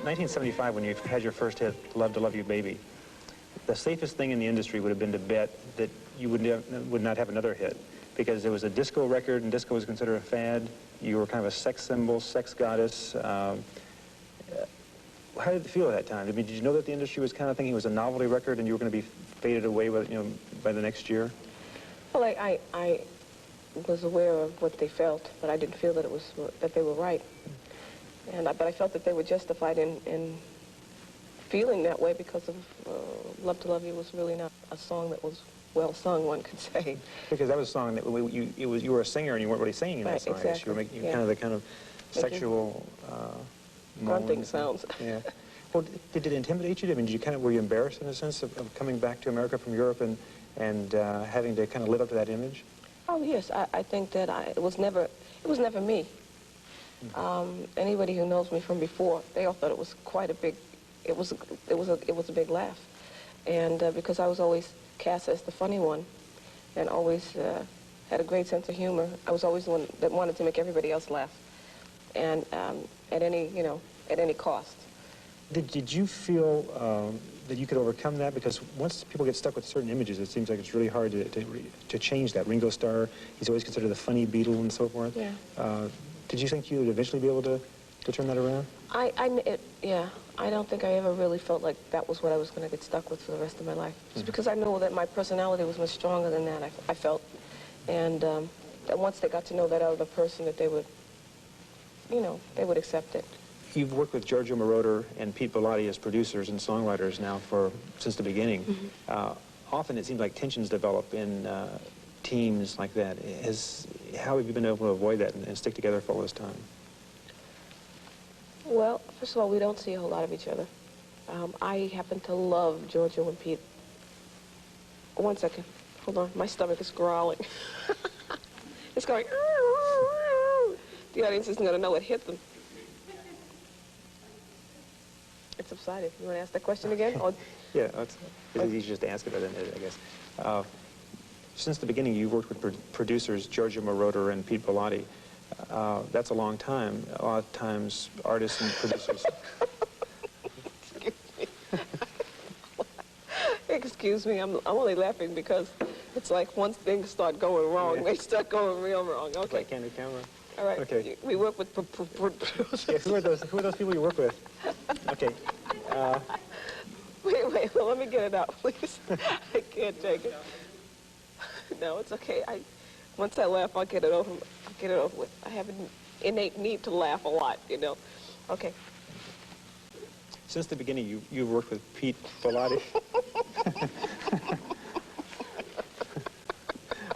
1975, when you had your first hit, Love to Love You Baby, the safest thing in the industry would have been to bet that you would not have another hit, because it was a disco record, and disco was considered a fad. You were kind of a sex symbol, sex goddess. How did it feel at that time? I mean, did you know that the industry was kind of thinking it was a novelty record and you were going to be faded away with, by the next year? Well, I was aware of what they felt, but I didn't feel that that they were right. But I felt that they were justified in feeling that way, because of Love to Love You was really not a song that was well sung, one could say. Because that was a song that you were a singer and you weren't really singing in that song. Exactly. You were making kind of the kind of sexual grunting sounds. Yeah. Well, did it intimidate you? I mean, were you embarrassed in a sense of coming back to America from Europe and having to kind of live up to that image? Oh yes, I think that it was never me. Anybody who knows me from before, they all thought it was quite a big, it was a big laugh, and because I was always cast as the funny one, and always had a great sense of humor. I was always the one that wanted to make everybody else laugh, and at any cost. Did you feel that you could overcome that? Because once people get stuck with certain images, it seems like it's really hard to change that. Ringo Starr, he's always considered the funny Beatle and so forth. Yeah. Did you think you would eventually be able to turn that around? Yeah. I don't think I ever really felt like that was what I was going to get stuck with for the rest of my life. Just because I know that my personality was much stronger than that, I felt. And that once they got to know that other person, that they would, they would accept it. You've worked with Giorgio Moroder and Pete Bellotti as producers and songwriters now since the beginning. Mm-hmm. Often it seems like tensions develop in teams like that. How have you been able to avoid that and stick together for all this time? Well, first of all, we don't see a whole lot of each other. I happen to love Giorgio and Pete. One second. Hold on. My stomach is growling. It's going... The audience isn't going to know what hit them. It subsided. You want to ask that question again? Or... Yeah, it's easy just to ask it, I guess. Since the beginning, you've worked with producers Giorgio Moroder and Pete Bellotti. That's a long time. A lot of times, artists and producers... Excuse me, I'm only laughing because it's like once things start going wrong, they start going real wrong. Okay. Like candid camera. All right. Okay. We work with producers. Yeah, who are those people you work with? Okay. Wait, let me get it out, please. I can't take it. No, it's okay. Once I laugh, I'll get it over with. I have an innate need to laugh a lot, Okay. Since the beginning, you've worked with Pete Bellotti.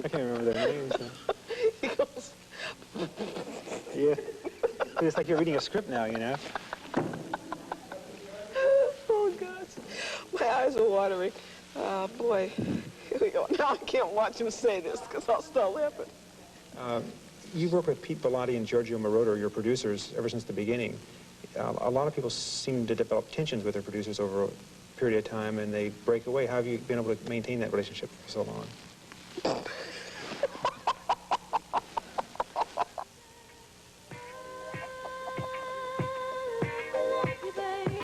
I can't remember their names. He goes... Yeah. It's like you're reading a script now, Oh, gosh. My eyes are watering. Boy. Here we go. Now I can't watch him say this because I'll start laughing. You've worked with Pete Bellotti and Giorgio Moroder, your producers, ever since the beginning. A lot of people seem to develop tensions with their producers over a period of time, and they break away. How have you been able to maintain that relationship for so long?